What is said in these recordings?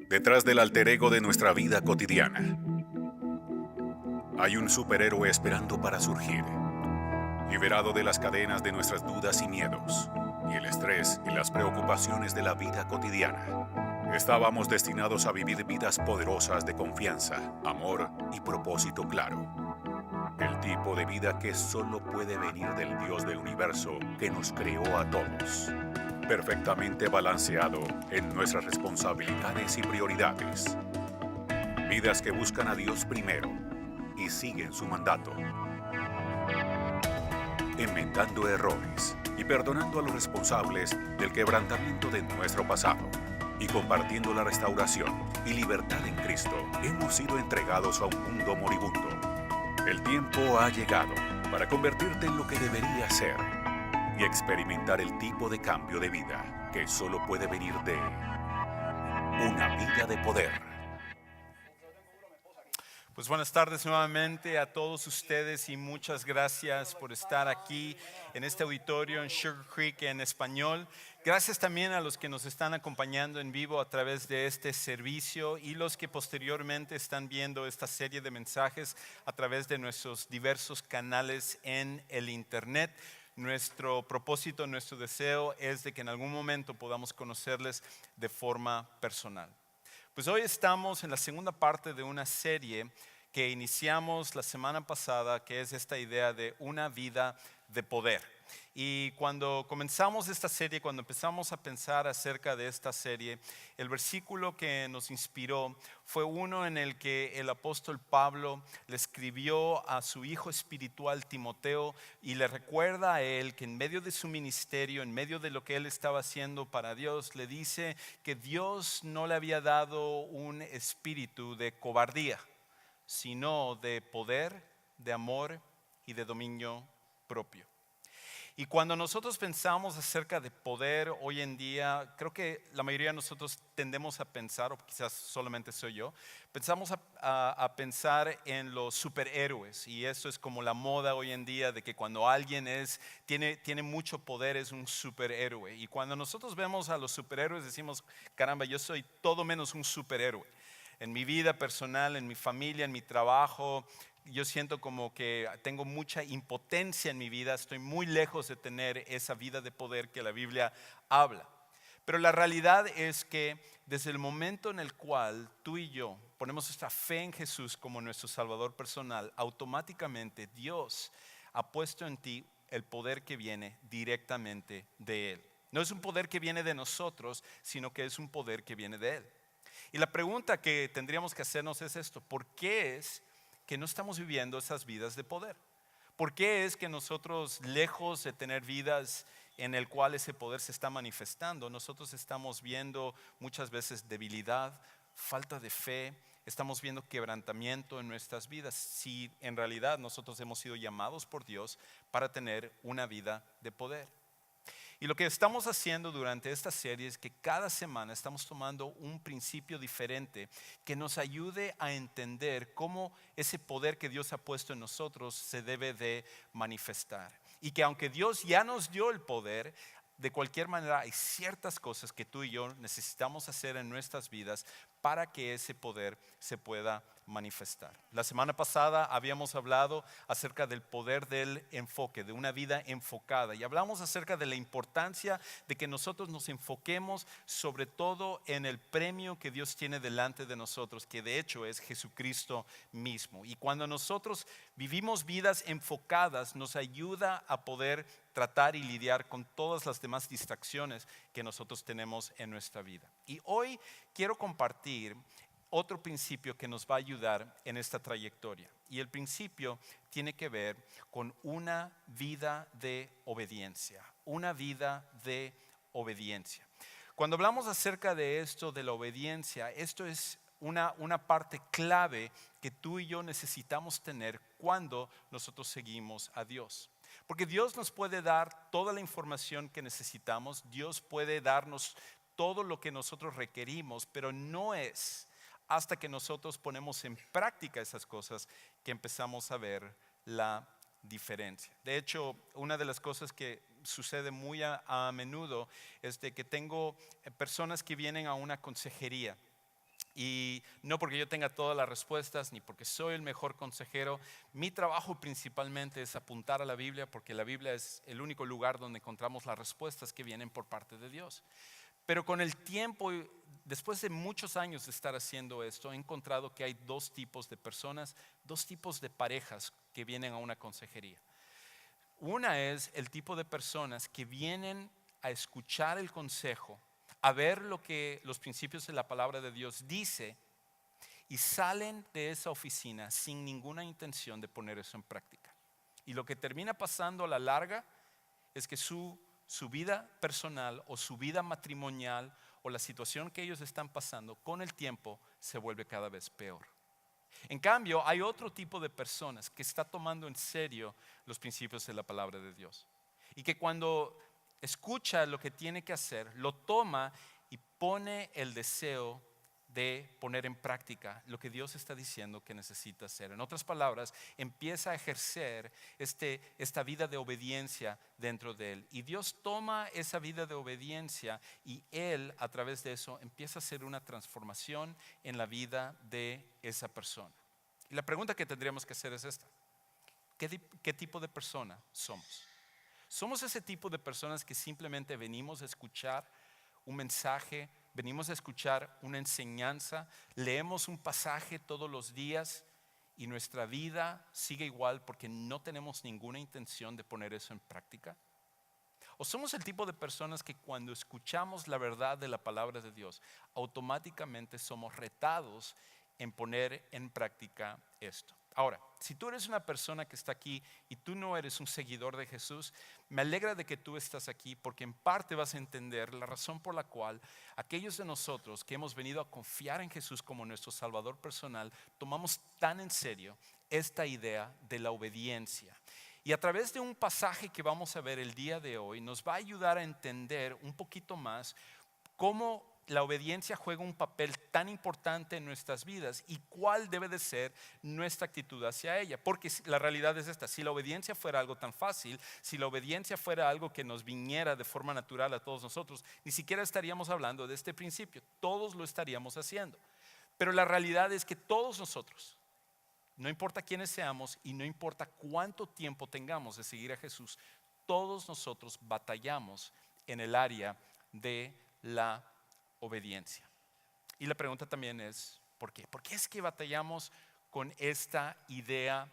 Detrás del alter ego de nuestra vida cotidiana, hay un superhéroe esperando para surgir, liberado de las cadenas de nuestras dudas y miedos, y el estrés y las preocupaciones de la vida cotidiana. Estábamos destinados a vivir vidas poderosas de confianza, amor y propósito claro. El tipo de vida que solo puede venir del Dios del universo que nos creó a todos. Perfectamente balanceado en nuestras responsabilidades y prioridades. Vidas que buscan a Dios primero y siguen su mandato. Enmendando errores y perdonando a los responsables del quebrantamiento de nuestro pasado. Y compartiendo la restauración y libertad en Cristo, hemos sido entregados a un mundo moribundo. El tiempo ha llegado para convertirte en lo que debería ser y experimentar el tipo de cambio de vida que solo puede venir de una vida de poder. Pues buenas tardes nuevamente a todos ustedes y muchas gracias por estar aquí en este auditorio en Sugar Creek en español. Gracias también a los que nos están acompañando en vivo a través de este servicio y los que posteriormente están viendo esta serie de mensajes a través de nuestros diversos canales en el internet. Nuestro propósito, nuestro deseo es de que en algún momento podamos conocerles de forma personal. Pues hoy estamos en la segunda parte de una serie que iniciamos la semana pasada, que es esta idea de una vida de poder. Y cuando comenzamos esta serie, cuando empezamos a pensar acerca de esta serie, el versículo que nos inspiró fue uno en el que el apóstol Pablo le escribió a su hijo espiritual Timoteo y le recuerda a él que en medio de su ministerio, en medio de lo que él estaba haciendo para Dios, le dice que Dios no le había dado un espíritu de cobardía, sino de poder, de amor y de dominio propio. Y cuando nosotros pensamos acerca de poder hoy en día, creo que la mayoría de nosotros tendemos a pensar, o quizás solamente soy yo, pensamos a pensar en los superhéroes. Y eso es como la moda hoy en día de que cuando alguien tiene mucho poder es un superhéroe. Y cuando nosotros vemos a los superhéroes decimos, caramba, yo soy todo menos un superhéroe. En mi vida personal, en mi familia, en mi trabajo, yo siento como que tengo mucha impotencia en mi vida, estoy muy lejos de tener esa vida de poder que la Biblia habla. Pero la realidad es que desde el momento en el cual tú y yo ponemos nuestra fe en Jesús como nuestro Salvador personal, automáticamente Dios ha puesto en ti el poder que viene directamente de Él. No es un poder que viene de nosotros, sino que es un poder que viene de Él. Y la pregunta que tendríamos que hacernos es esto: ¿por qué es que no estamos viviendo esas vidas de poder? ¿Por qué es que nosotros, lejos de tener vidas en el cual ese poder se está manifestando, nosotros estamos viendo muchas veces debilidad, falta de fe, estamos viendo quebrantamiento en nuestras vidas, si en realidad nosotros hemos sido llamados por Dios para tener una vida de poder? Y lo que estamos haciendo durante esta serie es que cada semana estamos tomando un principio diferente que nos ayude a entender cómo ese poder que Dios ha puesto en nosotros se debe de manifestar. Y que aunque Dios ya nos dio el poder, de cualquier manera hay ciertas cosas que tú y yo necesitamos hacer en nuestras vidas para que ese poder se pueda manifestar. La semana pasada habíamos hablado acerca del poder del enfoque, de una vida enfocada, y hablamos acerca de la importancia de que nosotros nos enfoquemos sobre todo en el premio que Dios tiene delante de nosotros, que de hecho es Jesucristo mismo. Y cuando nosotros vivimos vidas enfocadas, nos ayuda a poder tratar y lidiar con todas las demás distracciones que nosotros tenemos en nuestra vida. Y hoy quiero compartir otro principio que nos va a ayudar en esta trayectoria. Y el principio tiene que ver con una vida de obediencia, una vida de obediencia. Cuando hablamos acerca de esto, de la obediencia, esto es una parte clave que tú y yo necesitamos tener cuando nosotros seguimos a Dios. Porque Dios nos puede dar toda la información que necesitamos, Dios puede darnos todo lo que nosotros requerimos, pero no es hasta que nosotros ponemos en práctica esas cosas que empezamos a ver la diferencia. De hecho, una de las cosas que sucede muy a menudo es de que tengo personas que vienen a una consejería Y no porque yo tenga todas las respuestas, ni porque soy el mejor consejero. Mi trabajo principalmente es apuntar a la Biblia, porque la Biblia es el único lugar donde encontramos las respuestas que vienen por parte de Dios. Pero con el tiempo, después de muchos años de estar haciendo esto, he encontrado que hay dos tipos de personas, dos tipos de parejas que vienen a una consejería. Una es el tipo de personas que vienen a escuchar el consejo, a ver lo que los principios de la palabra de Dios dice y salen de esa oficina sin ninguna intención de poner eso en práctica. Y lo que termina pasando a la larga es que su vida personal o su vida matrimonial o la situación que ellos están pasando con el tiempo se vuelve cada vez peor. En cambio, hay otro tipo de personas que está tomando en serio los principios de la palabra de Dios y que cuando escucha lo que tiene que hacer, lo toma y pone el deseo de poner en práctica lo que Dios está diciendo que necesita hacer. En otras palabras, empieza a ejercer esta vida de obediencia dentro de él. Y Dios toma esa vida de obediencia y él, a través de eso, empieza a hacer una transformación en la vida de esa persona. Y la pregunta que tendríamos que hacer es esta: ¿qué tipo de persona somos? ¿Somos ese tipo de personas que simplemente venimos a escuchar un mensaje, venimos a escuchar una enseñanza, leemos un pasaje todos los días y nuestra vida sigue igual porque no tenemos ninguna intención de poner eso en práctica? ¿O somos el tipo de personas que cuando escuchamos la verdad de la palabra de Dios, automáticamente somos retados en poner en práctica esto? Ahora, si tú eres una persona que está aquí y tú no eres un seguidor de Jesús, me alegra de que tú estás aquí, porque en parte vas a entender la razón por la cual aquellos de nosotros que hemos venido a confiar en Jesús como nuestro Salvador personal, tomamos tan en serio esta idea de la obediencia. Y a través de un pasaje que vamos a ver el día de hoy, nos va a ayudar a entender un poquito más cómo la obediencia juega un papel tan importante en nuestras vidas y cuál debe de ser nuestra actitud hacia ella. Porque la realidad es esta: si la obediencia fuera algo tan fácil, si la obediencia fuera algo que nos viniera de forma natural a todos nosotros, ni siquiera estaríamos hablando de este principio, todos lo estaríamos haciendo. Pero la realidad es que todos nosotros, no importa quiénes seamos y no importa cuánto tiempo tengamos de seguir a Jesús, todos nosotros batallamos en el área de la obediencia. Y la pregunta también es, ¿por qué? ¿Por qué es que batallamos con esta idea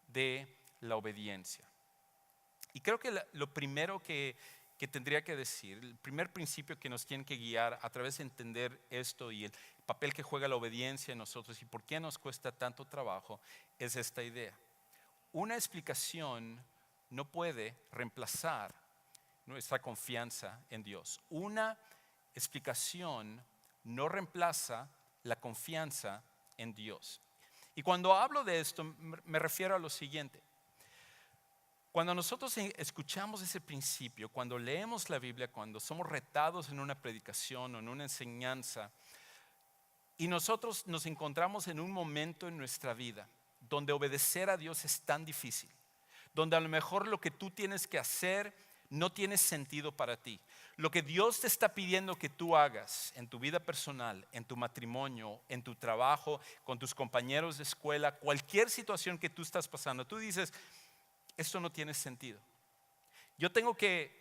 de la obediencia? Y creo que lo primero que tendría que decir, el primer principio que nos tiene que guiar a través de entender esto y el papel que juega la obediencia en nosotros y por qué nos cuesta tanto trabajo, es esta idea: una explicación no puede reemplazar nuestra confianza en Dios. Una explicación no reemplaza la confianza en Dios. Y cuando hablo de esto, me refiero a lo siguiente: cuando nosotros escuchamos ese principio, cuando leemos la Biblia, cuando somos retados en una predicación o en una enseñanza, y nosotros nos encontramos en un momento en nuestra vida donde obedecer a Dios es tan difícil, donde a lo mejor lo que tú tienes que hacer no tiene sentido para ti. Lo que Dios te está pidiendo que tú hagas en tu vida personal, en tu matrimonio, en tu trabajo, con tus compañeros de escuela, cualquier situación que tú estás pasando, tú dices: esto no tiene sentido. Yo tengo que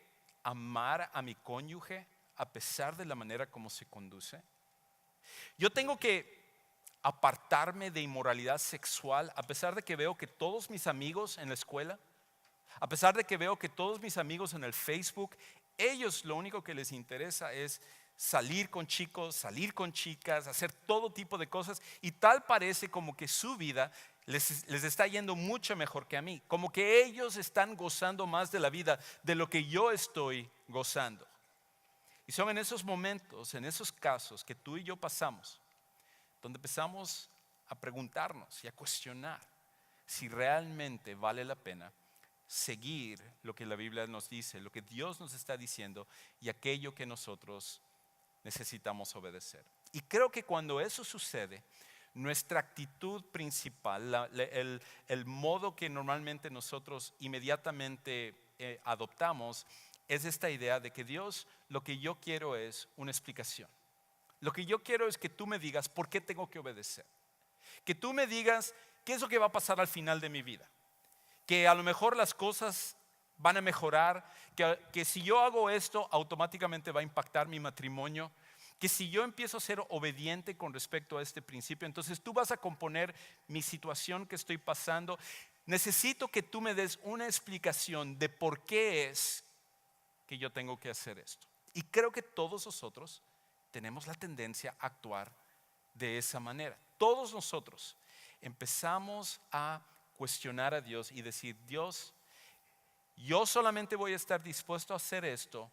amar a mi cónyuge a pesar de la manera como se conduce. Yo tengo que apartarme de inmoralidad sexual a pesar de que veo que todos mis amigos en la escuela, a pesar de que veo que todos mis amigos en el Facebook, ellos lo único que les interesa es salir con chicos, salir con chicas, hacer todo tipo de cosas, y tal parece como que su vida les está yendo mucho mejor que a mí, como que ellos están gozando más de la vida de lo que yo estoy gozando. Y son en esos momentos, en esos casos que tú y yo pasamos, donde empezamos a preguntarnos y a cuestionar si realmente vale la pena seguir lo que la Biblia nos dice, lo que Dios nos está diciendo y aquello que nosotros necesitamos obedecer. Y creo que cuando eso sucede, nuestra actitud principal, el modo que normalmente nosotros inmediatamente adoptamos, es esta idea de que Dios, lo que yo quiero es una explicación. Lo que yo quiero es que tú me digas por qué tengo que obedecer. Que tú me digas qué es lo que va a pasar al final de mi vida. Que a lo mejor las cosas van a mejorar, que si yo hago esto automáticamente va a impactar mi matrimonio, que si yo empiezo a ser obediente con respecto a este principio, entonces tú vas a componer mi situación que estoy pasando. Necesito que tú me des una explicación de por qué es que yo tengo que hacer esto. Y creo que todos nosotros tenemos la tendencia a actuar de esa manera. Todos nosotros empezamos a cuestionar a Dios y decir: Dios, yo solamente voy a estar dispuesto a hacer esto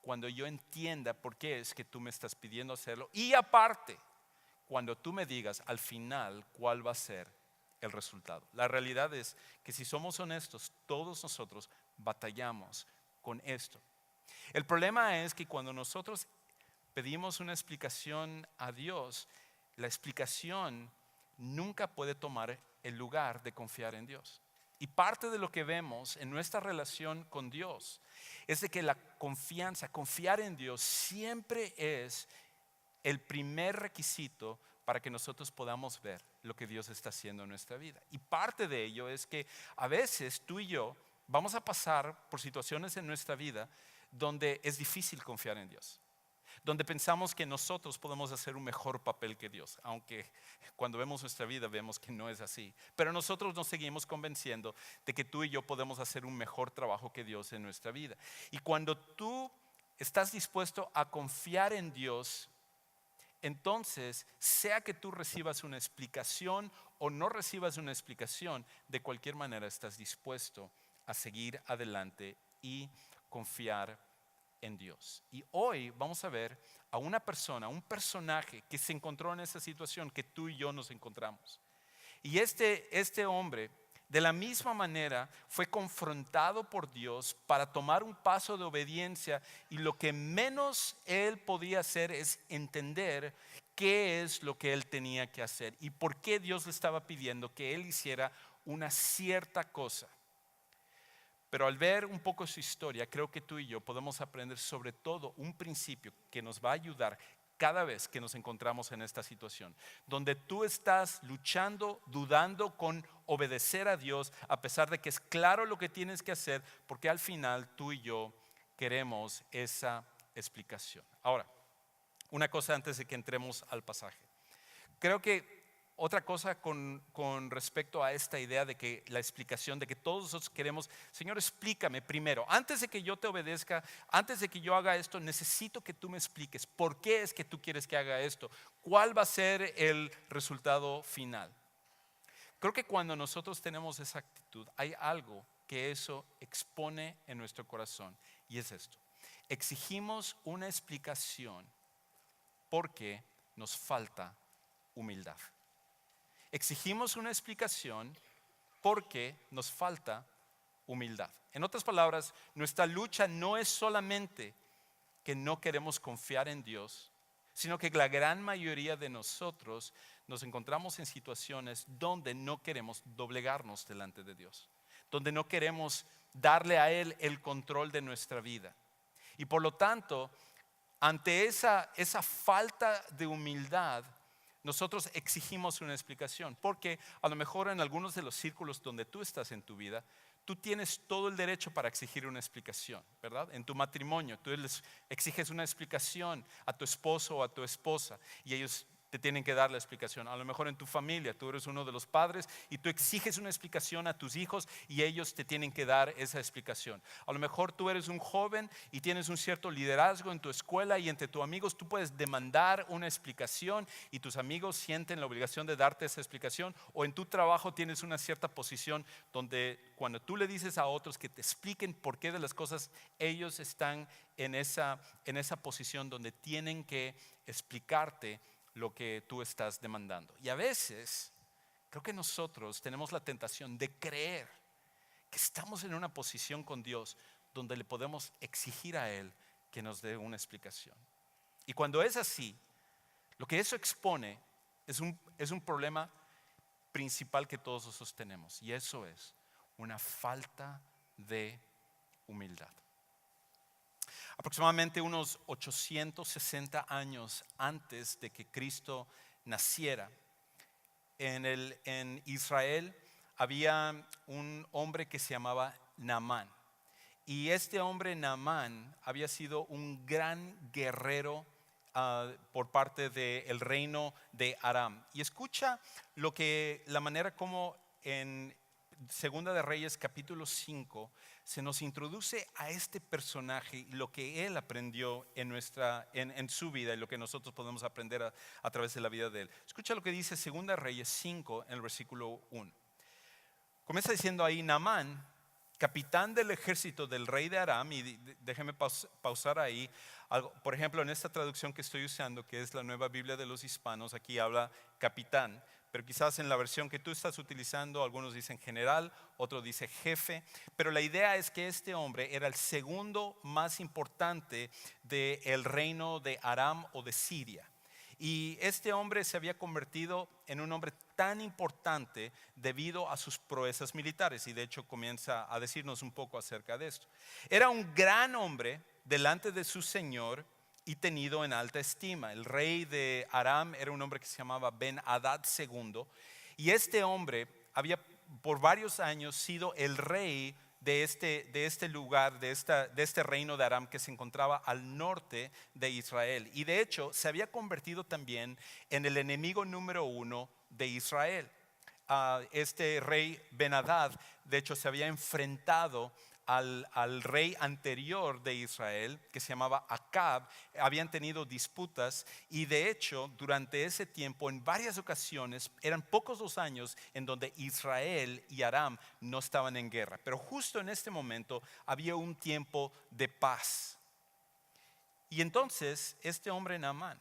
cuando yo entienda por qué es que tú me estás pidiendo hacerlo. Y aparte, cuando tú me digas al final cuál va a ser el resultado. La realidad es que si somos honestos, todos nosotros batallamos con esto. El problema es que cuando nosotros pedimos una explicación a Dios, la explicación nunca puede tomar el lugar de confiar en Dios. Y parte de lo que vemos en nuestra relación con Dios es de que la confianza, confiar en Dios siempre es el primer requisito para que nosotros podamos ver lo que Dios está haciendo en nuestra vida. Y parte de ello es que a veces tú y yo vamos a pasar por situaciones en nuestra vida donde es difícil confiar en Dios, donde pensamos que nosotros podemos hacer un mejor papel que Dios, aunque cuando vemos nuestra vida vemos que no es así. Pero nosotros nos seguimos convenciendo de que tú y yo podemos hacer un mejor trabajo que Dios en nuestra vida. Y cuando tú estás dispuesto a confiar en Dios, entonces, sea que tú recibas una explicación o no recibas una explicación, de cualquier manera estás dispuesto a seguir adelante y confiar en Dios. Y hoy vamos a ver a una persona, un personaje que se encontró en esa situación que tú y yo nos encontramos. Y este hombre, de la misma manera, fue confrontado por Dios para tomar un paso de obediencia, y lo que menos él podía hacer es entender qué es lo que él tenía que hacer y por qué Dios le estaba pidiendo que él hiciera una cierta cosa. Pero al ver un poco su historia, creo que tú y yo podemos aprender sobre todo un principio que nos va a ayudar cada vez que nos encontramos en esta situación, donde tú estás luchando, dudando con obedecer a Dios, a pesar de que es claro lo que tienes que hacer, porque al final tú y yo queremos esa explicación. Ahora, una cosa antes de que entremos al pasaje. Creo que otra cosa con respecto a esta idea de que la explicación, de que todos nosotros queremos: Señor, explícame primero, antes de que yo te obedezca, antes de que yo haga esto, necesito que tú me expliques por qué es que tú quieres que haga esto, cuál va a ser el resultado final. Creo que cuando nosotros tenemos esa actitud, hay algo que eso expone en nuestro corazón, y es esto: exigimos una explicación porque nos falta humildad. Exigimos una explicación porque nos falta humildad. En otras palabras, nuestra lucha no es solamente que no queremos confiar en Dios, sino que la gran mayoría de nosotros nos encontramos en situaciones donde no queremos doblegarnos delante de Dios, donde no queremos darle a Él el control de nuestra vida. Y por lo tanto, ante esa falta de humildad, nosotros exigimos una explicación, porque a lo mejor en algunos de los círculos donde tú estás en tu vida, tú tienes todo el derecho para exigir una explicación, ¿verdad? En tu matrimonio, tú les exiges una explicación a tu esposo o a tu esposa, y ellos te tienen que dar la explicación. A lo mejor en tu familia, tú eres uno de los padres y tú exiges una explicación a tus hijos y ellos te tienen que dar esa explicación. A lo mejor tú eres un joven y tienes un cierto liderazgo en tu escuela, y entre tus amigos tú puedes demandar una explicación y tus amigos sienten la obligación de darte esa explicación. O en tu trabajo tienes una cierta posición donde cuando tú le dices a otros que te expliquen por qué de las cosas, ellos están en esa posición donde tienen que explicarte lo que tú estás demandando. Y a veces creo que nosotros tenemos la tentación de creer que estamos en una posición con Dios donde le podemos exigir a Él que nos dé una explicación. Y cuando es así, lo que eso expone es un problema principal que todos nosotros tenemos, y eso es una falta de humildad. Aproximadamente unos 860 años antes de que Cristo naciera, en Israel había un hombre que se llamaba Naamán. Y este hombre Naamán había sido un gran guerrero por parte del reino de Aram. Y escucha la manera como en Segunda de Reyes capítulo 5 se nos introduce a este personaje y lo que él aprendió en su vida y lo que nosotros podemos aprender a través de la vida de él. Escucha lo que dice Segunda de Reyes 5 en el versículo 1. Comienza diciendo ahí: Naamán, capitán del ejército del rey de Aram, y déjeme pausar ahí. Por ejemplo, en esta traducción que estoy usando, que es la Nueva Biblia de los Hispanos, aquí habla capitán, pero quizás en la versión que tú estás utilizando, algunos dicen general, otro dice jefe, pero la idea es que este hombre era el segundo más importante del reino de Aram o de Siria. Y este hombre se había convertido en un hombre tan importante debido a sus proezas militares, y de hecho comienza a decirnos un poco acerca de esto. Era un gran hombre delante de su señor y tenido en alta estima. El rey de Aram era un hombre que se llamaba Ben-Hadad II, y este hombre había por varios años sido el rey de este lugar, de este reino de Aram que se encontraba al norte de Israel. Y de hecho se había convertido también en el enemigo número 1 de Israel. Este rey Ben-Hadad, de hecho, se había enfrentado al rey anterior de Israel, que se llamaba Acab. Habían tenido disputas, y de hecho durante ese tiempo en varias ocasiones eran pocos los años en donde Israel y Aram no estaban en guerra, pero justo en este momento había un tiempo de paz. Y entonces este hombre Naamán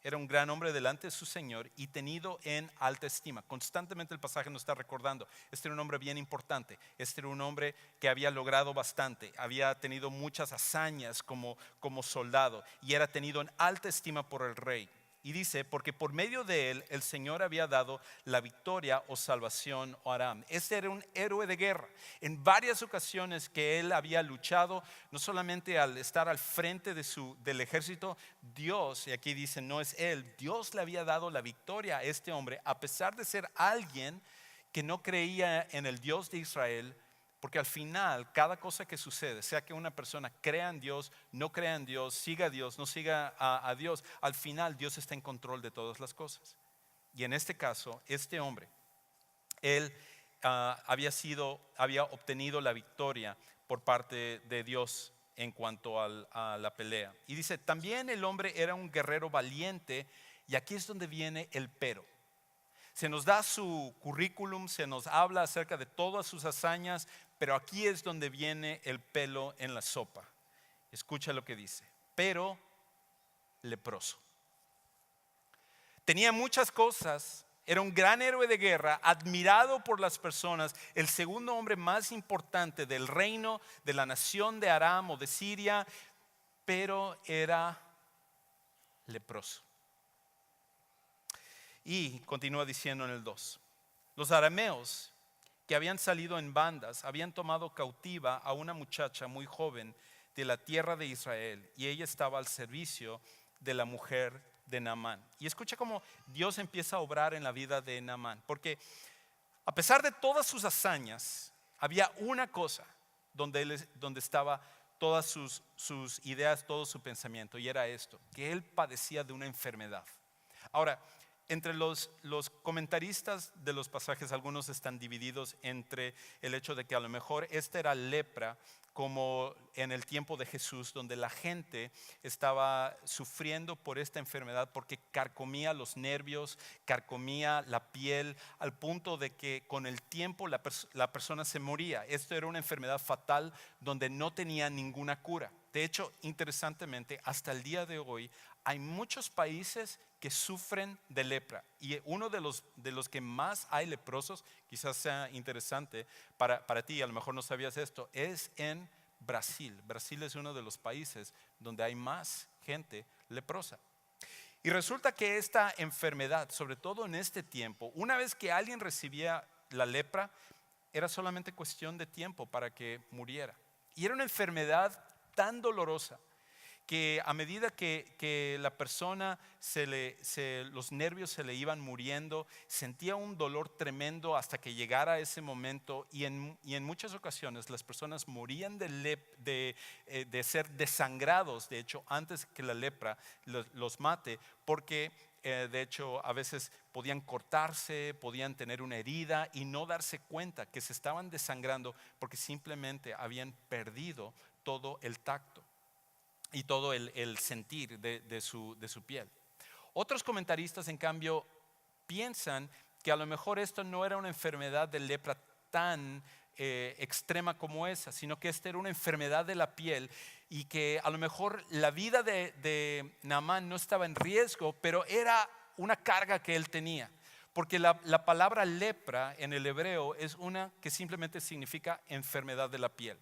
era un gran hombre delante de su señor y tenido en alta estima. Constantemente el pasaje nos está recordando: este era un hombre bien importante, este era un hombre que había logrado bastante, había tenido muchas hazañas como soldado, y era tenido en alta estima por el rey. Y dice: porque por medio de él el Señor había dado la victoria o salvación a Aram. Este era un héroe de guerra. En varias ocasiones que él había luchado, no solamente al estar al frente del ejército, Dios, y aquí dice no es él, Dios le había dado la victoria a este hombre, a pesar de ser alguien que no creía en el Dios de Israel. Porque al final, cada cosa que sucede, sea que una persona crea en Dios, no crea en Dios, siga a Dios, no siga a Dios, al final Dios está en control de todas las cosas. Y en este caso, este hombre, él había obtenido la victoria por parte de Dios en cuanto a la pelea. Y dice: también el hombre era un guerrero valiente. Y aquí es donde viene el pero. Se nos da su currículum, se nos habla acerca de todas sus hazañas, pero aquí es donde viene el pelo en la sopa. Escucha lo que dice: pero leproso. Tenía muchas cosas, era un gran héroe de guerra, admirado por las personas, el segundo hombre más importante del reino, de la nación de Aram o de Siria, pero era leproso. Y continúa diciendo en el 2: los arameos que habían salido en bandas habían tomado cautiva a una muchacha muy joven de la tierra de Israel, y ella estaba al servicio de la mujer de Naamán. Y escucha cómo Dios empieza a obrar en la vida de Naamán, porque a pesar de todas sus hazañas, había una cosa donde estaba todas sus ideas, todo su pensamiento, y era esto: que él padecía de una enfermedad. Ahora, entre los comentaristas de los pasajes, algunos están divididos entre el hecho de que a lo mejor esta era lepra, como en el tiempo de Jesús, donde la gente estaba sufriendo por esta enfermedad porque carcomía los nervios, carcomía la piel, al punto de que con el tiempo la persona se moría. Esto era una enfermedad fatal donde no tenía ninguna cura. De hecho, interesantemente, hasta el día de hoy hay muchos países que sufren de lepra, y uno de los que más hay leprosos, quizás sea interesante para ti, a lo mejor no sabías esto, es en Brasil. Brasil es uno de los países donde hay más gente leprosa. Y resulta que esta enfermedad, sobre todo en este tiempo, una vez que alguien recibía la lepra, era solamente cuestión de tiempo para que muriera. Y era una enfermedad tan dolorosa que a medida que la persona los nervios se le iban muriendo, sentía un dolor tremendo hasta que llegara ese momento, y en muchas ocasiones las personas morían de ser desangrados, de hecho, antes que la lepra los mate, porque de hecho a veces podían cortarse, podían tener una herida y no darse cuenta que se estaban desangrando porque simplemente habían perdido todo el tacto y todo el sentir de su piel. Otros comentaristas, en cambio, piensan que a lo mejor esto no era una enfermedad de lepra tan extrema como esa, sino que esta era una enfermedad de la piel, y que a lo mejor la vida de Naamán no estaba en riesgo, pero era una carga que él tenía. Porque la palabra lepra en el hebreo es una que simplemente significa enfermedad de la piel.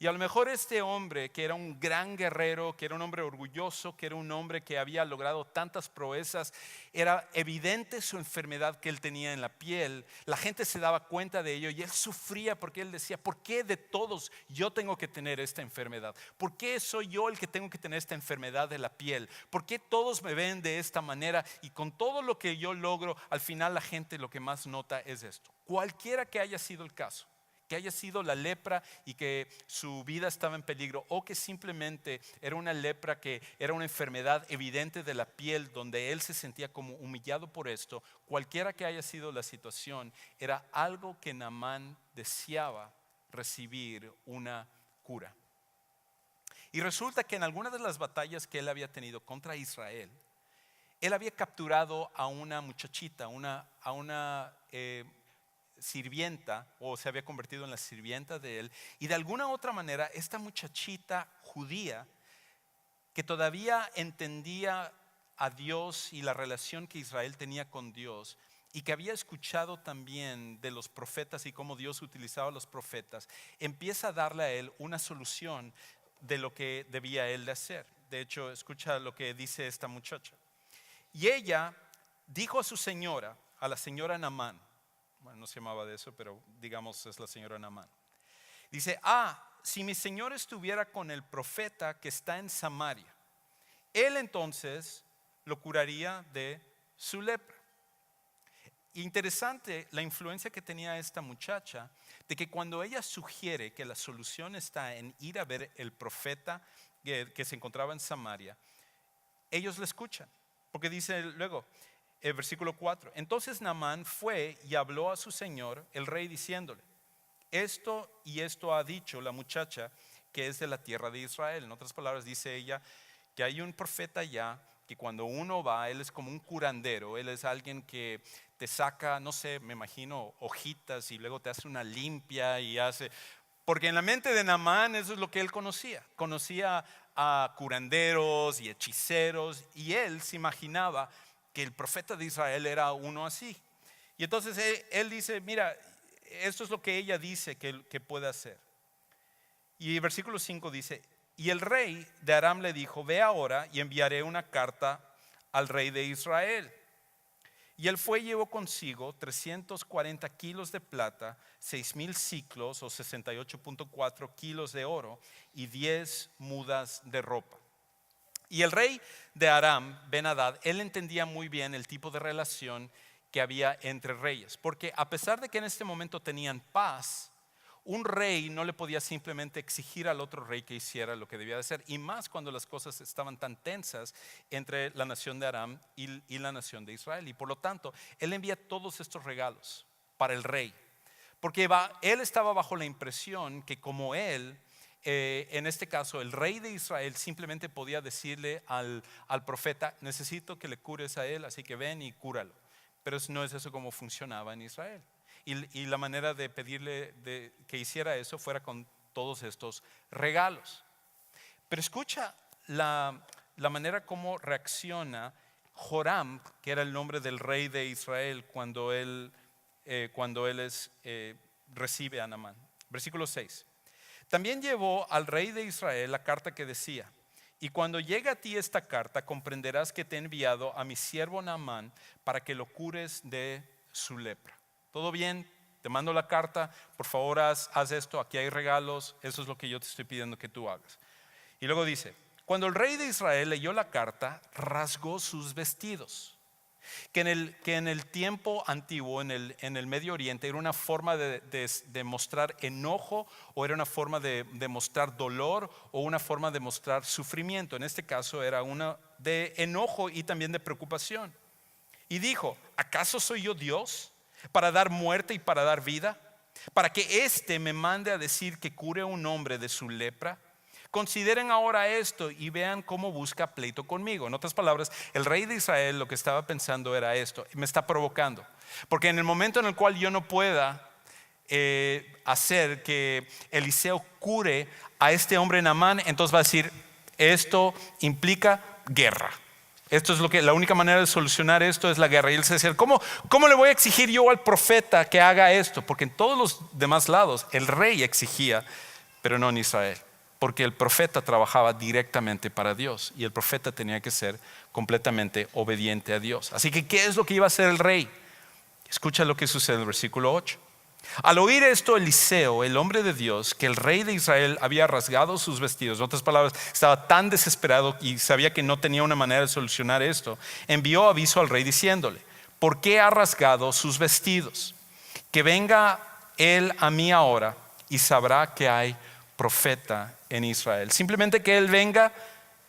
Y a lo mejor este hombre, que era un gran guerrero, que era un hombre orgulloso, que era un hombre que había logrado tantas proezas, era evidente su enfermedad que él tenía en la piel. La gente se daba cuenta de ello y él sufría, porque él decía: ¿por qué de todos yo tengo que tener esta enfermedad? ¿Por qué soy yo el que tengo que tener esta enfermedad de la piel? ¿Por qué todos me ven de esta manera? Y con todo lo que yo logro, al final la gente lo que más nota es esto. Cualquiera que haya sido el caso, que haya sido la lepra y que su vida estaba en peligro, o que simplemente era una lepra que era una enfermedad evidente de la piel, donde él se sentía como humillado por esto, cualquiera que haya sido la situación, era algo que Naamán deseaba recibir una cura. Y resulta que en alguna de las batallas que él había tenido contra Israel, él había capturado a una muchachita, a una sirvienta, o se había convertido en la sirvienta de él, y de alguna otra manera esta muchachita judía, que todavía entendía a Dios y la relación que Israel tenía con Dios, y que había escuchado también de los profetas y cómo Dios utilizaba a los profetas, empieza a darle a él una solución de lo que debía él de hacer. De hecho, escucha lo que dice esta muchacha. Y ella dijo a su señora, a la señora Naamán, bueno, no se llamaba de eso, pero digamos es la señora Naamán. Dice: si mi señor estuviera con el profeta que está en Samaria, él entonces lo curaría de su lepra. Interesante la influencia que tenía esta muchacha, de que cuando ella sugiere que la solución está en ir a ver el profeta que se encontraba en Samaria, ellos le escuchan, porque dice luego, el versículo 4: entonces Naamán fue y habló a su señor el rey, diciéndole: esto y esto ha dicho la muchacha que es de la tierra de Israel. En otras palabras, dice ella que hay un profeta allá, que cuando uno va, él es como un curandero. Él es alguien que te saca, no sé, me imagino, hojitas, y luego te hace una limpia y hace... Porque en la mente de Naamán eso es lo que él conocía. Conocía a curanderos y hechiceros, y él se imaginaba que el profeta de Israel era uno así. Y entonces él dice: mira, esto es lo que ella dice que puede hacer. Y el versículo 5 dice: y el rey de Aram le dijo: ve ahora y enviaré una carta al rey de Israel. Y él fue y llevó consigo 340 kilos de plata, 6,000 siclos o 68.4 kilos de oro y 10 mudas de ropa. Y el rey de Aram, Ben-Hadad, él entendía muy bien el tipo de relación que había entre reyes, porque a pesar de que en este momento tenían paz, un rey no le podía simplemente exigir al otro rey que hiciera lo que debía de hacer, y más cuando las cosas estaban tan tensas entre la nación de Aram y la nación de Israel. Y por lo tanto, él envía todos estos regalos para el rey, porque él estaba bajo la impresión que como él, en este caso el rey de Israel, simplemente podía decirle al profeta: necesito que le cures a él, así que ven y cúralo. Pero no es eso como funcionaba en Israel. Y la manera de pedirle que hiciera eso fuera con todos estos regalos. Pero escucha la manera como reacciona Joram, que era el nombre del rey de Israel, cuando él recibe a Naamán. Versículo 6. También llevó al rey de Israel la carta que decía: y cuando llegue a ti esta carta, comprenderás que te he enviado a mi siervo Naamán para que lo cures de su lepra. ¿Todo bien? Te mando la carta, por favor haz esto, aquí hay regalos, eso es lo que yo te estoy pidiendo que tú hagas. Y luego dice: Cuando el rey de Israel leyó la carta, rasgó sus vestidos. Que en el tiempo antiguo, en el Medio Oriente, era una forma de mostrar enojo, o era una forma de mostrar dolor, o una forma de mostrar sufrimiento. En este caso era una de enojo y también de preocupación. Y dijo: ¿acaso soy yo Dios para dar muerte y para dar vida? ¿Para que éste me mande a decir que cure a un hombre de su lepra? Consideren ahora esto y vean cómo busca pleito conmigo. En otras palabras, el rey de Israel lo que estaba pensando era esto: me está provocando, porque en el momento en el cual yo no pueda hacer que Eliseo cure a este hombre Naamán, entonces va a decir: esto implica guerra. Esto es la única manera de solucionar esto es la guerra. Y él se decía: ¿cómo le voy a exigir yo al profeta que haga esto? Porque en todos los demás lados el rey exigía, pero no en Israel. Porque el profeta trabajaba directamente para Dios y el profeta tenía que ser completamente obediente a Dios. Así que, ¿qué es lo que iba a hacer el rey? Escucha lo que sucede en el versículo 8. Al oír esto, Eliseo, el hombre de Dios, que el rey de Israel había rasgado sus vestidos, en otras palabras, estaba tan desesperado y sabía que no tenía una manera de solucionar esto, envió aviso al rey diciéndole: ¿por qué ha rasgado sus vestidos? Que venga él a mí ahora y sabrá que hay profeta en Israel. Simplemente que él venga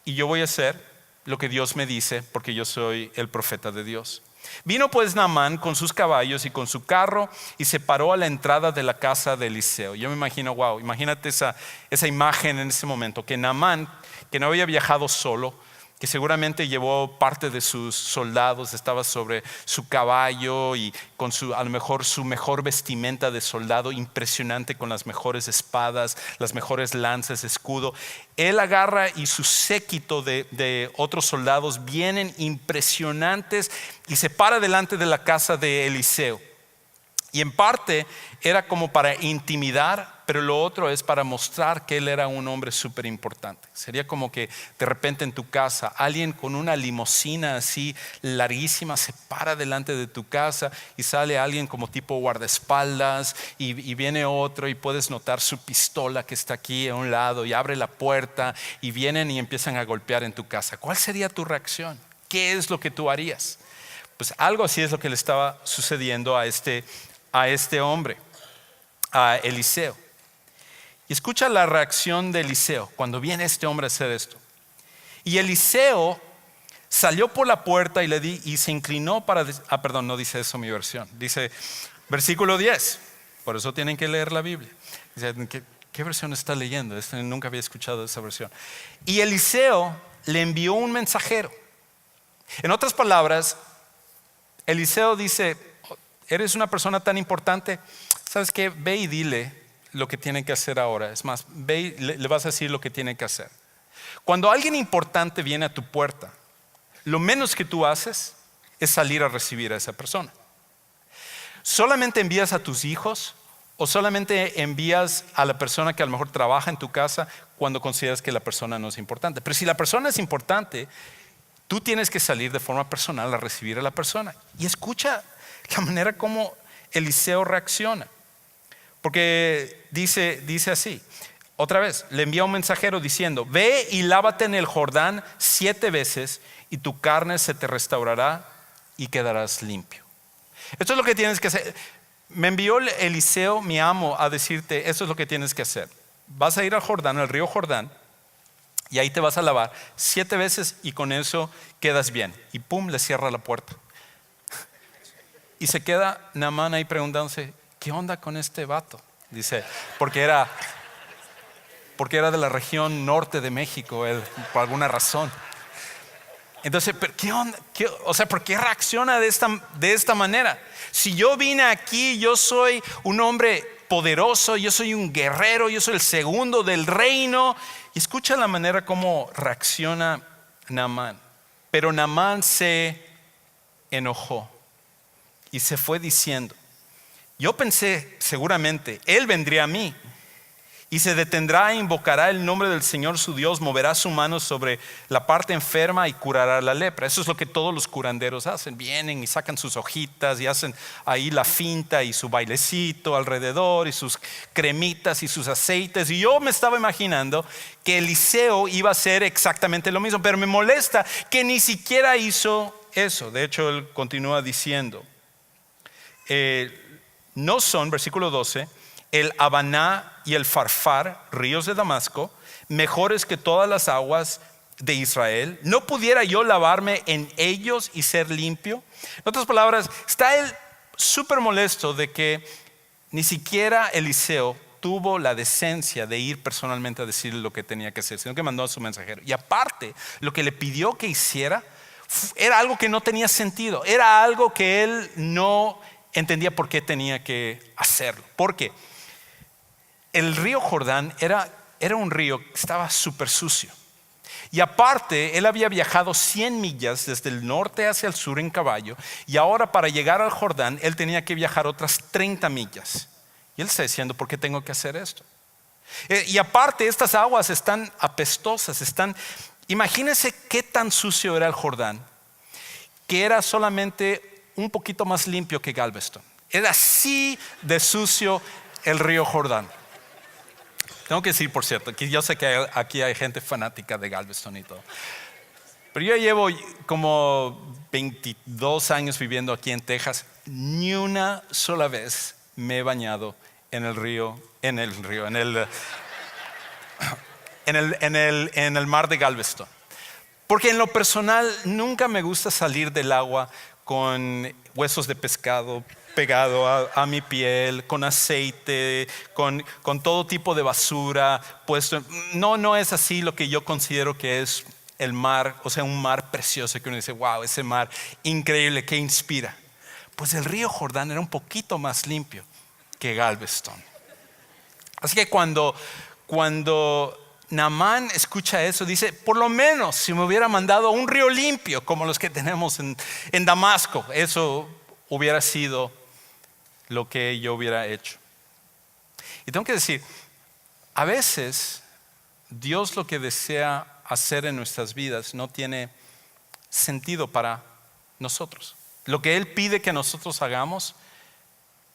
y yo voy a hacer lo que Dios me dice, porque yo soy el profeta de Dios. Vino pues Naamán con sus caballos y con su carro y se paró a la entrada de la casa de Eliseo. Yo me imagino, wow, imagínate esa imagen en ese momento, que Naamán, que no había viajado solo, que seguramente llevó parte de sus soldados, estaba sobre su caballo y con a lo mejor su mejor vestimenta de soldado, impresionante, con las mejores espadas, las mejores lanzas, escudo. Él agarra y su séquito de otros soldados vienen impresionantes y se para delante de la casa de Eliseo. Y en parte era como para intimidar, pero lo otro es para mostrar que él era un hombre súper importante. Sería como que de repente en tu casa alguien con una limusina así larguísima se para delante de tu casa y sale alguien como tipo guardaespaldas y viene otro y puedes notar su pistola que está aquí a un lado y abre la puerta y vienen y empiezan a golpear en tu casa. ¿Cuál sería tu reacción? ¿Qué es lo que tú harías? Pues algo así es lo que le estaba sucediendo a este hombre, a Eliseo. Y escucha la reacción de Eliseo cuando viene este hombre a hacer esto. Y Eliseo salió por la puerta y se inclinó para... perdón, no dice eso mi versión. Dice, versículo 10. Por eso tienen que leer la Biblia. Dice, ¿qué versión está leyendo? Nunca había escuchado esa versión. Y Eliseo le envió un mensajero. En otras palabras, Eliseo dice: eres una persona tan importante, ¿sabes qué? Ve y dile lo que tiene que hacer ahora. Es más, ve y le vas a decir lo que tiene que hacer. Cuando alguien importante viene a tu puerta, lo menos que tú haces es salir a recibir a esa persona. Solamente envías a tus hijos o solamente envías a la persona que a lo mejor trabaja en tu casa cuando consideras que la persona no es importante. Pero si la persona es importante, tú tienes que salir de forma personal a recibir a la persona. Y escucha la manera como Eliseo reacciona. Porque dice así, otra vez, le envía un mensajero diciendo: ve y lávate en el Jordán 7 veces y tu carne se te restaurará y quedarás limpio. Esto es lo que tienes que hacer. Me envió Eliseo, mi amo, a decirte: esto es lo que tienes que hacer. Vas a ir al Jordán, al río Jordán, y ahí te vas a lavar 7 veces y con eso quedas bien. Y pum, le cierra la puerta. Y se queda Naamán ahí preguntándose: ¿qué onda con este vato? Dice, porque era de la región norte de México, él, por alguna razón. Entonces, ¿qué onda? ¿Por qué reacciona de esta manera? Si yo vine aquí, yo soy un hombre poderoso, yo soy un guerrero, yo soy el segundo del reino. Y escucha la manera como reacciona Naamán. Pero Naamán se enojó y se fue diciendo: yo pensé, seguramente él vendría a mí Y se detendrá e invocará el nombre del Señor su Dios, moverá su mano sobre la parte enferma y curará la lepra. Eso es lo que todos los curanderos hacen. Vienen y sacan sus hojitas y hacen ahí la finta y su bailecito alrededor y sus cremitas y sus aceites. Y yo me estaba imaginando que Eliseo iba a hacer exactamente lo mismo, pero me molesta que ni siquiera hizo eso. De hecho, él continúa diciendo, no son, versículo 12, el Habaná y el Farfar, ríos de Damasco, mejores que todas las aguas de Israel. ¿No pudiera yo lavarme en ellos y ser limpio? En otras palabras, está él súper molesto de que ni siquiera Eliseo tuvo la decencia de ir personalmente a decirle lo que tenía que hacer, sino que mandó a su mensajero. Y aparte, lo que le pidió que hiciera era algo que no tenía sentido, era algo que él no entendía por qué tenía que hacerlo. ¿Por qué? El río Jordán era un río que estaba súper sucio. Y aparte, él había viajado 100 millas desde el norte hacia el sur en caballo. Y ahora para llegar al Jordán, él tenía que viajar otras 30 millas. Y él está diciendo, ¿por qué tengo que hacer esto? Y aparte, estas aguas están apestosas. Imagínense qué tan sucio era el Jordán, que era solamente un poquito más limpio que Galveston. Era así de sucio el río Jordán. Tengo que decir, por cierto, que yo sé que aquí hay gente fanática de Galveston y todo, pero yo llevo como 22 años viviendo aquí en Texas. Ni una sola vez me he bañado en el mar de Galveston, porque en lo personal nunca me gusta salir del agua con huesos de pescado pegado a mi piel, con aceite, con todo tipo de basura puesto. No es así lo que yo considero que es el mar, o sea, un mar precioso que uno dice, wow, ese mar increíble que inspira. Pues el río Jordán era un poquito más limpio que Galveston. Así que cuando Naamán escucha eso, dice, por lo menos si me hubiera mandado un río limpio como los que tenemos en Damasco, eso hubiera sido lo que yo hubiera hecho. Y tengo que decir, a veces Dios lo que desea hacer en nuestras vidas no tiene sentido para nosotros. Lo que Él pide que nosotros hagamos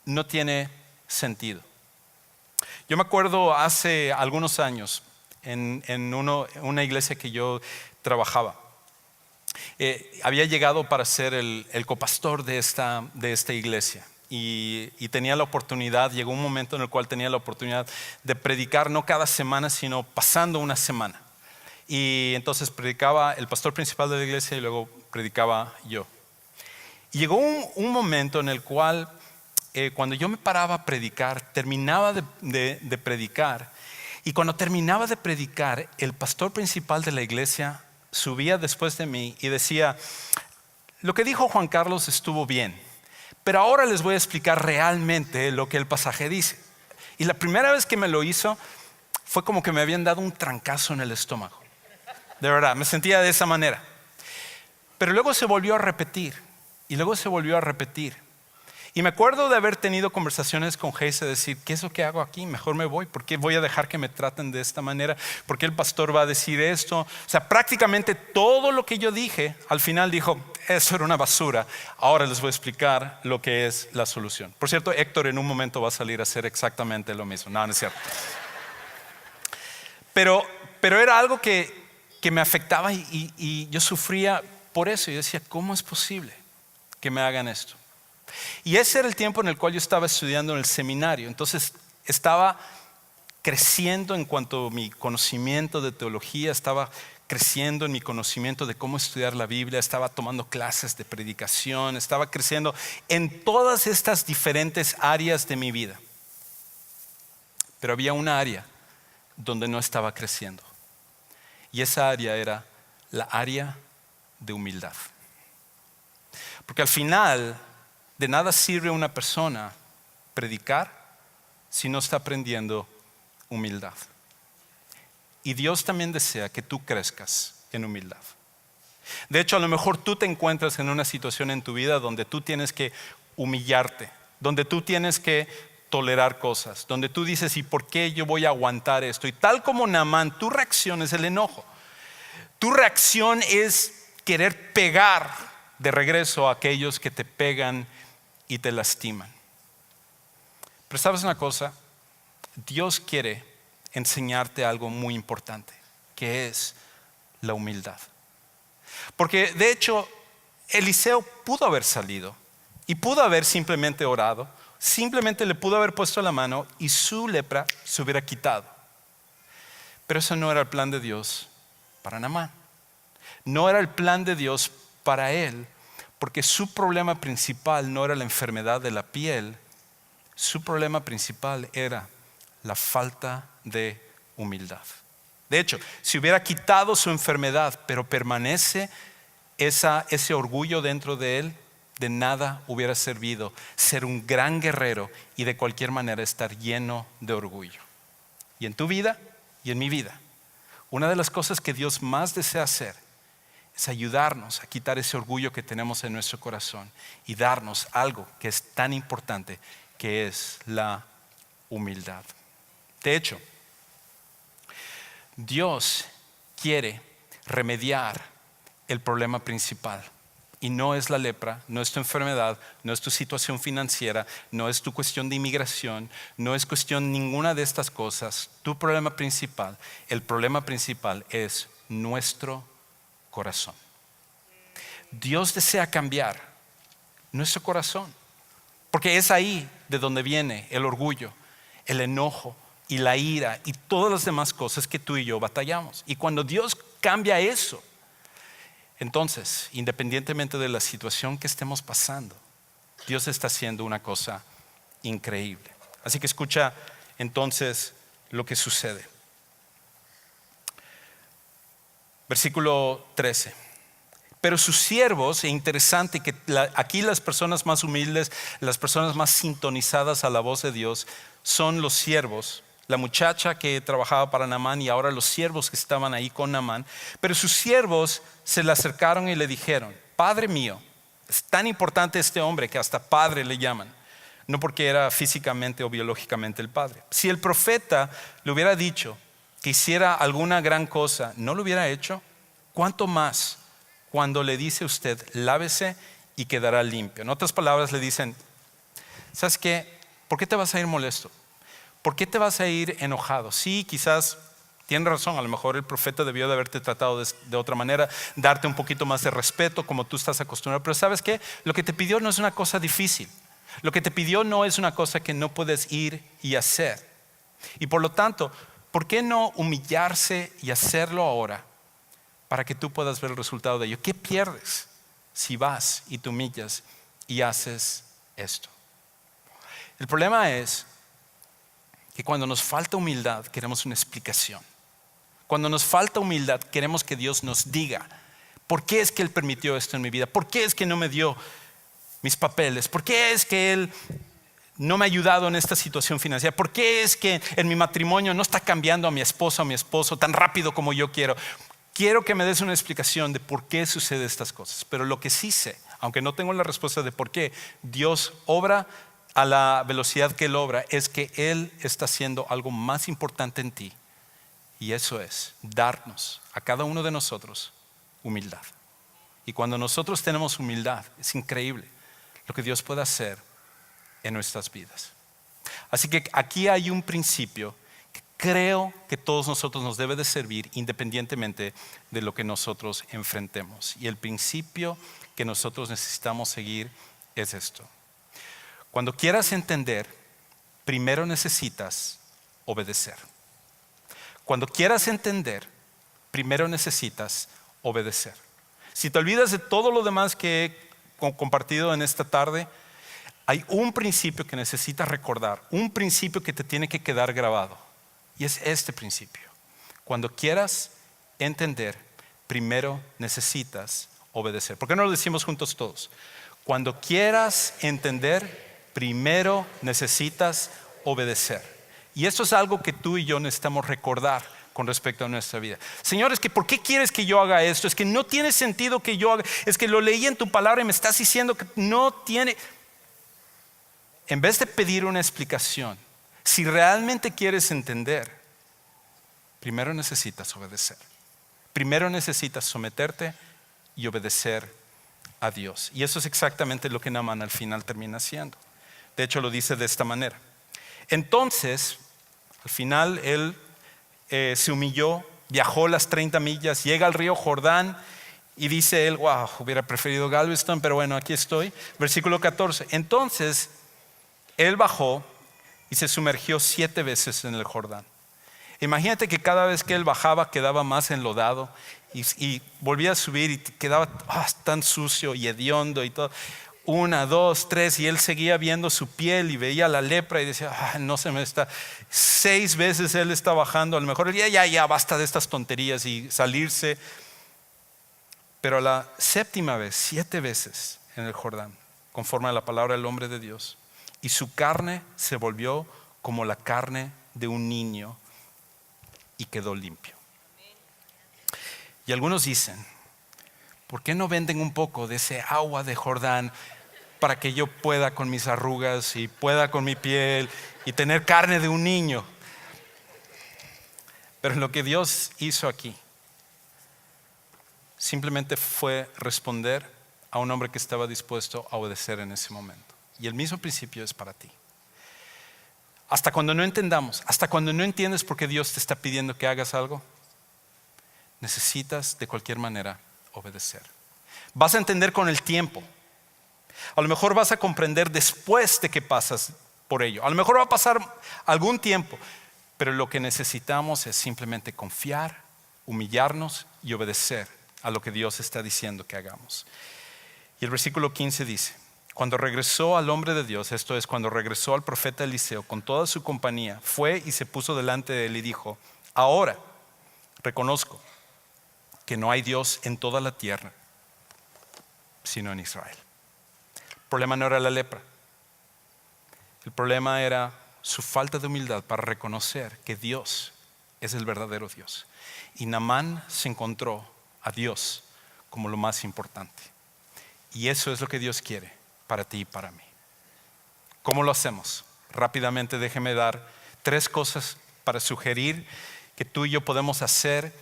no tiene sentido. Yo me acuerdo hace algunos años en una iglesia que yo trabajaba. Había llegado para ser el copastor de esta iglesia y tenía la oportunidad, llegó un momento en el cual tenía la oportunidad de predicar no cada semana, sino pasando una semana. Y entonces predicaba el pastor principal de la iglesia y luego predicaba yo. Y llegó un momento en el cual cuando yo me paraba a predicar, terminaba de predicar, y cuando terminaba de predicar, el pastor principal de la iglesia subía después de mí y decía, lo que dijo Juan Carlos estuvo bien, pero ahora les voy a explicar realmente lo que el pasaje dice. Y la primera vez que me lo hizo fue como que me habían dado un trancazo en el estómago. De verdad, me sentía de esa manera. Pero luego se volvió a repetir y luego se volvió a repetir. Y me acuerdo de haber tenido conversaciones con Hayes de decir, ¿qué es lo que hago aquí? Mejor me voy. ¿Por qué voy a dejar que me traten de esta manera? ¿Por qué el pastor va a decir esto? O sea, prácticamente todo lo que yo dije, al final dijo, eso era una basura. Ahora les voy a explicar lo que es la solución. Por cierto, Héctor en un momento va a salir a hacer exactamente lo mismo. No es cierto. Pero era algo que me afectaba y yo sufría por eso. Y decía, ¿cómo es posible que me hagan esto? Y ese era el tiempo en el cual yo estaba estudiando en el seminario. Entonces estaba creciendo en cuanto a mi conocimiento de teología, estaba creciendo en mi conocimiento de cómo estudiar la Biblia, estaba tomando clases de predicación, estaba creciendo en todas estas diferentes áreas de mi vida. Pero había una área donde no estaba creciendo. Y esa área era la área de humildad. Porque al final de nada sirve a una persona predicar si no está aprendiendo humildad. Y Dios también desea que tú crezcas en humildad. De hecho, a lo mejor tú te encuentras en una situación en tu vida donde tú tienes que humillarte, donde tú tienes que tolerar cosas, donde tú dices, ¿y por qué yo voy a aguantar esto? Y tal como Naamán, tu reacción es el enojo. Tu reacción es querer pegar de regreso a aquellos que te pegan y te lastiman. Pero ¿sabes una cosa? Dios quiere enseñarte algo muy importante, que es la humildad. Porque de hecho, Eliseo pudo haber salido y pudo haber simplemente orado, simplemente le pudo haber puesto la mano y su lepra se hubiera quitado. Pero eso no era el plan de Dios para Naamán. No era el plan de Dios para él, porque su problema principal no era la enfermedad de la piel, su problema principal era la falta de humildad. De hecho, si hubiera quitado su enfermedad, pero permanece ese orgullo dentro de él, de nada hubiera servido ser un gran guerrero y de cualquier manera estar lleno de orgullo. Y en tu vida y en mi vida, una de las cosas que Dios más desea hacer es ayudarnos a quitar ese orgullo que tenemos en nuestro corazón y darnos algo que es tan importante, que es la humildad. De hecho, Dios quiere remediar el problema principal. Y no es la lepra, no es tu enfermedad, no es tu situación financiera, no es tu cuestión de inmigración, no es cuestión ninguna de estas cosas. Tu problema principal, el problema principal es nuestro corazón. Dios desea cambiar nuestro corazón, porque es ahí de donde viene el orgullo, el enojo y la ira y todas las demás cosas que tú y yo batallamos. Y cuando Dios cambia eso, entonces, independientemente de la situación que estemos pasando, Dios está haciendo una cosa increíble. Así que escucha entonces lo que sucede. Versículo 13. Pero sus siervos, e interesante que aquí las personas más humildes, las personas más sintonizadas a la voz de Dios, son los siervos. La muchacha que trabajaba para Naamán y ahora los siervos que estaban ahí con Naamán. Pero sus siervos se le acercaron y le dijeron: Padre mío, es tan importante este hombre que hasta padre le llaman. No porque era físicamente o biológicamente el padre. Si el profeta le hubiera dicho que hiciera alguna gran cosa, ¿no lo hubiera hecho? ¿Cuánto más cuando le dice a usted: lávese y quedará limpio? En otras palabras le dicen: ¿sabes qué? ¿Por qué te vas a ir molesto? ¿Por qué te vas a ir enojado? Sí, quizás tiene razón, a lo mejor el profeta debió de haberte tratado de otra manera, darte un poquito más de respeto como tú estás acostumbrado. Pero ¿sabes qué? Lo que te pidió no es una cosa difícil. Lo que te pidió no es una cosa que no puedes ir y hacer. Y por lo tanto, ¿por qué no humillarse y hacerlo ahora para que tú puedas ver el resultado de ello? ¿Qué pierdes si vas y te humillas y haces esto? El problema es que cuando nos falta humildad queremos una explicación. Cuando nos falta humildad queremos que Dios nos diga por qué es que Él permitió esto en mi vida, por qué es que no me dio mis papeles, por qué es que Él no me ha ayudado en esta situación financiera, por qué es que en mi matrimonio no está cambiando a mi esposa o mi esposo tan rápido como yo quiero. Quiero que me des una explicación de por qué suceden estas cosas. Pero lo que sí sé, aunque no tengo la respuesta de por qué Dios obra a la velocidad que Él obra, es que Él está haciendo algo más importante en ti. Y eso es darnos a cada uno de nosotros humildad. Y cuando nosotros tenemos humildad, es increíble lo que Dios puede hacer en nuestras vidas. Así que aquí hay un principio que creo que todos nosotros nos debe de servir independientemente de lo que nosotros enfrentemos. Y el principio que nosotros necesitamos seguir es esto. Cuando quieras entender, primero necesitas obedecer. Cuando quieras entender, primero necesitas obedecer. Si te olvidas de todo lo demás que he compartido en esta tarde, hay un principio que necesitas recordar, un principio que te tiene que quedar grabado. Y es este principio. Cuando quieras entender, primero necesitas obedecer. ¿Por qué no lo decimos juntos todos? Cuando quieras entender, primero necesitas obedecer. Y esto es algo que tú y yo necesitamos recordar con respecto a nuestra vida. Señor, es que ¿por qué quieres que yo haga esto? Es que no tiene sentido que yo haga. Es que lo leí en tu palabra y me estás diciendo que no tiene. en vez de pedir una explicación, si realmente quieres entender, primero necesitas obedecer. Primero necesitas someterte y obedecer a Dios. Y eso es exactamente lo que Naamán al final termina haciendo. De hecho, lo dice de esta manera. Entonces, al final él se humilló, viajó las 30 millas, llega al río Jordán y dice él, wow, hubiera preferido Galveston, pero bueno, aquí estoy. Versículo 14. Entonces, él bajó y se sumergió 7 veces en el Jordán. Imagínate que cada vez que él bajaba quedaba más enlodado y volvía a subir y quedaba tan sucio y hediondo y todo. 1, 2, 3 y él seguía viendo su piel y veía la lepra y decía, no se me está. 6 veces él está bajando, a lo mejor ya basta de estas tonterías y salirse. Pero a la 7ª vez, 7 veces en el Jordán, conforme a la palabra del hombre de Dios, y su carne se volvió como la carne de un niño y quedó limpio. Y algunos dicen, ¿por qué no venden un poco de ese agua de Jordán para que yo pueda con mis arrugas y pueda con mi piel y tener carne de un niño? Pero lo que Dios hizo aquí simplemente fue responder a un hombre que estaba dispuesto a obedecer en ese momento. Y el mismo principio es para ti. Hasta cuando no entendamos, hasta cuando no entiendes por qué Dios te está pidiendo que hagas algo, necesitas de cualquier manera obedecer. Vas a entender con el tiempo. A lo mejor vas a comprender después de que pasas por ello. A lo mejor va a pasar algún tiempo, pero lo que necesitamos es simplemente confiar, humillarnos y obedecer a lo que Dios está diciendo que hagamos. Y el versículo 15 dice, cuando regresó al hombre de Dios, esto es, cuando regresó al profeta Eliseo con toda su compañía, fue y se puso delante de él y dijo, ahora reconozco que no hay Dios en toda la tierra, sino en Israel. El problema no era la lepra. El problema era su falta de humildad para reconocer que Dios es el verdadero Dios. Y Naamán se encontró a Dios como lo más importante. Y eso es lo que Dios quiere para ti y para mí. ¿Cómo lo hacemos? Rápidamente déjeme dar 3 cosas para sugerir que tú y yo podemos hacer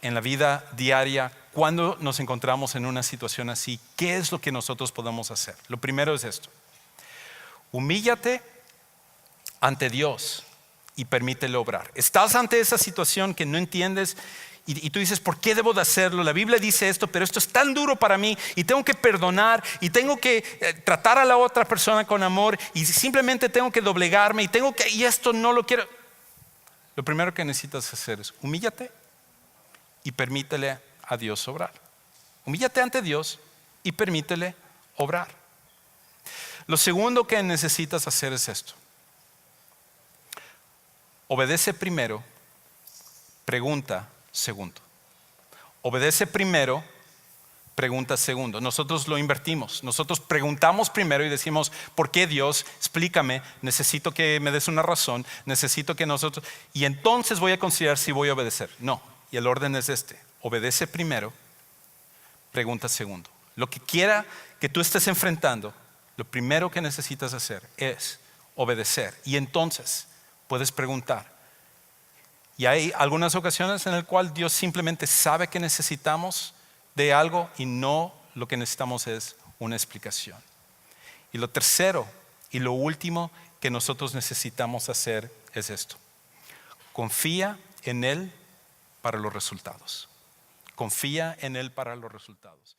en la vida diaria cuando nos encontramos en una situación así. ¿Qué es lo que nosotros podemos hacer? Lo primero es esto: humíllate ante Dios y permítele obrar. Estás ante esa situación que no entiendes y tú dices, ¿por qué debo de hacerlo? La Biblia dice esto, pero esto es tan duro para mí y tengo que perdonar y tengo que tratar a la otra persona con amor y simplemente tengo que doblegarme y esto no lo quiero. Lo primero que necesitas hacer es humíllate y permítele a Dios obrar. Humíllate ante Dios y permítele obrar. Lo segundo que necesitas hacer es esto: obedece primero, pregunta segundo. Obedece primero, pregunta segundo. Nosotros lo invertimos. Nosotros preguntamos primero y decimos, ¿por qué Dios? Explícame, necesito que me des una razón, necesito que nosotros... Y entonces voy a considerar si voy a obedecer. No, y el orden es este: obedece primero, pregunta segundo. Lo que quiera que tú estés enfrentando, lo primero que necesitas hacer es obedecer. Y entonces puedes preguntar. Y hay algunas ocasiones en las cuales Dios simplemente sabe que necesitamos de algo y no lo que necesitamos es una explicación. Y lo tercero y lo último que nosotros necesitamos hacer es esto: confía en Él para los resultados. Confía en Él para los resultados.